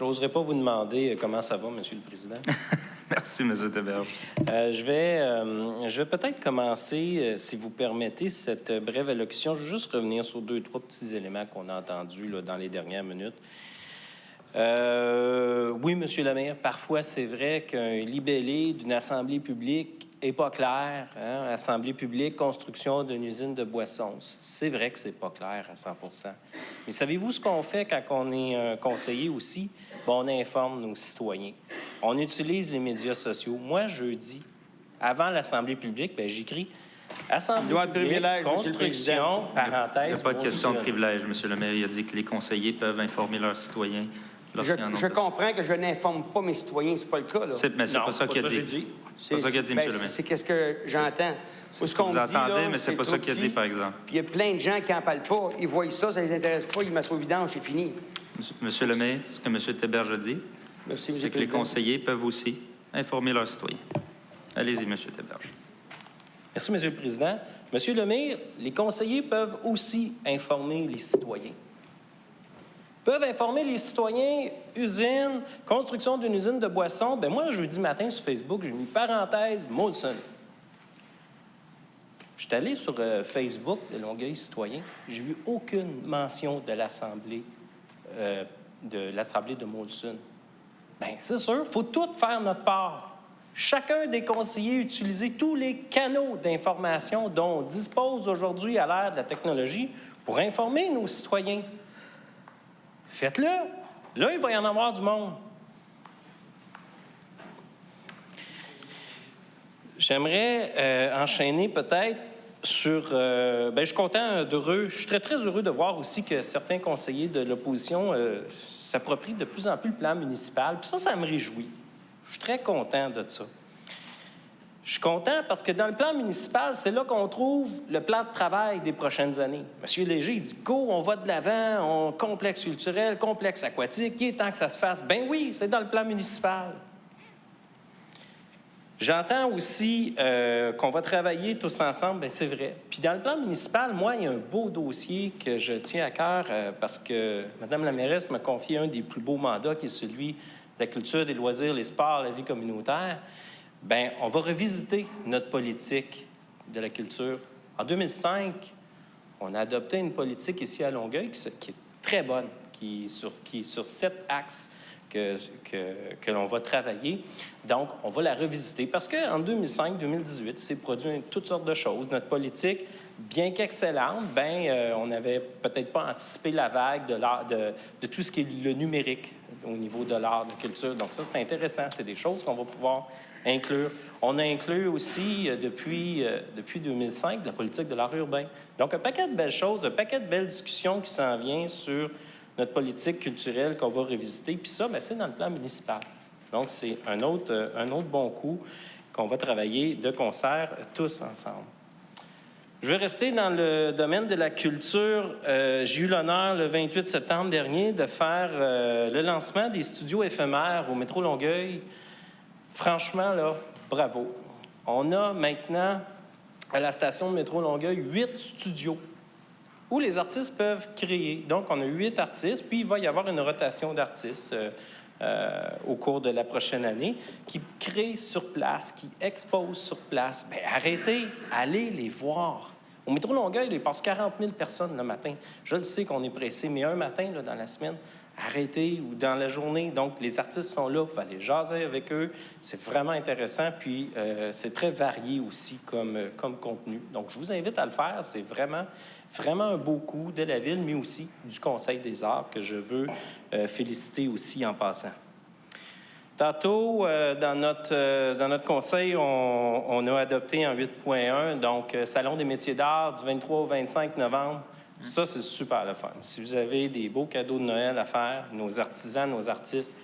j'oserais pas vous demander comment ça va, Monsieur le Président. Merci, M. Théberge. Je vais peut-être commencer, si vous permettez, cette brève allocution. Je vais juste revenir sur 2-3 petits éléments qu'on a entendus là, dans les dernières minutes. Oui, Monsieur le maire, parfois, c'est vrai qu'un libellé d'une assemblée publique n'est pas clair. Hein? Assemblée publique, construction d'une usine de boissons. C'est vrai que c'est pas clair à 100 %. Mais savez-vous ce qu'on fait quand on est un conseiller aussi? Bon, on informe nos citoyens. On utilise les médias sociaux. Moi, jeudi, avant l'assemblée publique, bien, j'écris assemblée publique, construction, parenthèse. Il n'y a pas de question de privilège, M. le maire. Il a dit que les conseillers peuvent informer leurs citoyens. Je comprends que je n'informe pas mes citoyens, c'est pas le cas, là. Mais c'est pas ça qu'il a dit. C'est pas ça qu'il a dit, M. le maire. C'est qu'est-ce que j'entends. Ce qu'on vous entendez, mais c'est pas ça qu'il a dit, par exemple. Puis il y a plein de gens qui n'en parlent pas. Ils voient ça, ça les intéresse pas, ils mettent ça au vidange, c'est fini. Monsieur le maire, ce que M. Théberge a dit, c'est que les conseillers peuvent aussi informer leurs citoyens. Allez-y, M. Théberge. Merci, M. le Président. Monsieur le maire, les conseillers peuvent aussi informer les citoyens. Peuvent informer les citoyens, usine, construction d'une usine de boissons. Bien, moi, jeudi matin, sur Facebook, j'ai mis parenthèse Molson. Je suis allé sur Facebook de Longueuil Citoyen. J'ai vu aucune mention de l'Assemblée de Molson. Bien, c'est sûr, il faut tout faire notre part. Chacun des conseillers utiliser tous les canaux d'information dont on dispose aujourd'hui à l'ère de la technologie pour informer nos citoyens. Faites-le. Là, il va y en avoir du monde. J'aimerais enchaîner peut-être sur... je suis content, je suis très, très heureux de voir aussi que certains conseillers de l'opposition s'approprient de plus en plus le plan municipal. Puis ça me réjouit. Je suis très content de ça. Je suis content parce que dans le plan municipal, c'est là qu'on trouve le plan de travail des prochaines années. M. Léger, il dit « Go, on va de l'avant, on complexe culturel, complexe aquatique, il est temps que ça se fasse. » Ben oui, c'est dans le plan municipal. J'entends aussi qu'on va travailler tous ensemble, bien c'est vrai. Puis dans le plan municipal, moi, il y a un beau dossier que je tiens à cœur parce que Mme la mairesse m'a confié un des plus beaux mandats qui est celui de la culture, des loisirs, les sports, la vie communautaire. Bien, on va revisiter notre politique de la culture. En 2005, on a adopté une politique ici à Longueuil qui est très bonne, qui est sur 7 axes que l'on va travailler. Donc, on va la revisiter parce qu'en 2005-2018, il s'est produit toutes sortes de choses. Notre politique, bien qu'excellente, on n'avait peut-être pas anticipé la vague de tout ce qui est le numérique au niveau de l'art, de la culture. Donc, ça, c'est intéressant. C'est des choses qu'on va pouvoir inclure. On a inclus aussi, depuis 2005, la politique de l'art urbain. Donc, un paquet de belles choses, un paquet de belles discussions qui s'en vient sur notre politique culturelle qu'on va revisiter. Puis ça, c'est dans le plan municipal. Donc, c'est un autre bon coup qu'on va travailler de concert tous ensemble. Je vais rester dans le domaine de la culture. J'ai eu l'honneur, le 28 septembre dernier, de faire le lancement des studios éphémères au métro Longueuil. Franchement, là, bravo. On a maintenant, à la station de métro Longueuil, 8 studios où les artistes peuvent créer. Donc, on a 8 artistes, puis il va y avoir une rotation d'artistes au cours de la prochaine année qui créent sur place, qui exposent sur place. Bien, arrêtez, allez les voir. Au métro Longueuil, il passe 40 000 personnes le matin. Je le sais qu'on est pressé, mais un matin, là, dans la semaine, arrêtez ou dans la journée. Donc, les artistes sont là, il faut aller jaser avec eux. C'est vraiment intéressant, puis c'est très varié aussi comme contenu. Donc, je vous invite à le faire. C'est vraiment un beau coup de la Ville, mais aussi du Conseil des arts que je veux féliciter aussi en passant. Tantôt, dans notre conseil, on a adopté en 8.1, donc Salon des métiers d'art du 23 au 25 novembre. Ça, c'est super le fun. Si vous avez des beaux cadeaux de Noël à faire, nos artisans, nos artistes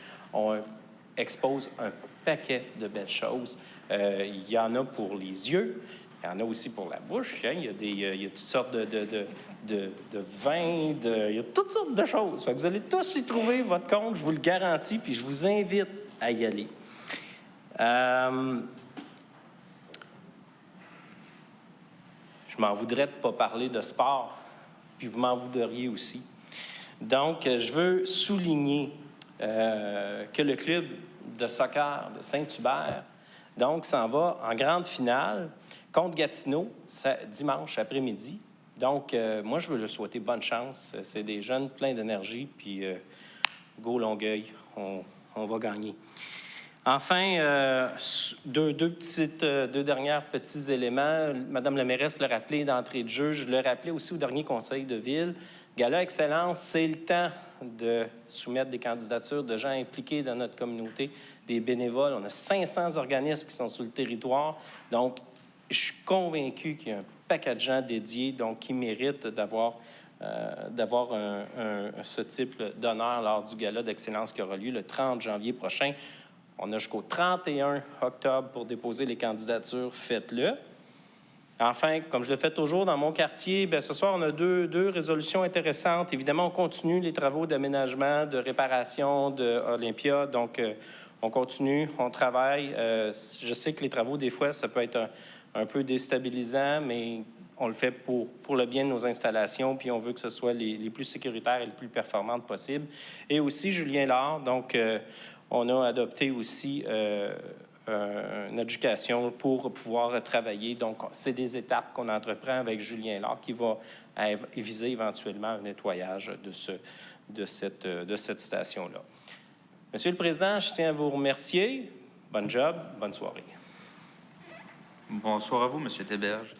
exposent un paquet de belles choses. Il y en a pour les yeux, il y en a aussi pour la bouche. Hein. Il y a toutes sortes de vins, il y a toutes sortes de choses. Fait que vous allez tous y trouver votre compte, je vous le garantis, puis je vous invite à y aller. Je m'en voudrais de ne pas parler de sport, puis vous m'en voudriez aussi. Donc, je veux souligner que le club de soccer de Saint-Hubert, donc, s'en va en grande finale contre Gatineau, dimanche après-midi. Donc, moi, je veux leur souhaiter bonne chance. C'est des jeunes pleins d'énergie, puis go Longueuil, on va gagner. Enfin, deux derniers petits éléments. Madame la mairesse l'a rappelé d'entrée de jeu. Je l'ai rappelé aussi au dernier conseil de ville. Gala Excellence, c'est le temps de soumettre des candidatures de gens impliqués dans notre communauté, des bénévoles. On a 500 organismes qui sont sur le territoire. Donc, je suis convaincu qu'il y a un paquet de gens dédiés, donc qui méritent d'avoir ce type d'honneur lors du Gala d'Excellence qui aura lieu le 30 janvier prochain. On a jusqu'au 31 octobre pour déposer les candidatures. Faites-le. Enfin, comme je le fais toujours dans mon quartier, bien, ce soir, on a deux résolutions intéressantes. Évidemment, on continue les travaux d'aménagement, de réparation de Olympia. Donc, on continue, on travaille. Je sais que les travaux, des fois, ça peut être un peu déstabilisant, mais on le fait pour le bien de nos installations, puis on veut que ce soit les plus sécuritaires et les plus performantes possibles. Et aussi, Julien Lard, donc, on a adopté aussi une éducation pour pouvoir travailler. Donc, c'est des étapes qu'on entreprend avec Julien Lard qui va viser éventuellement un nettoyage de cette station-là. Monsieur le Président, je tiens à vous remercier. Bonne job, bonne soirée. Bonsoir à vous, M. Théberge.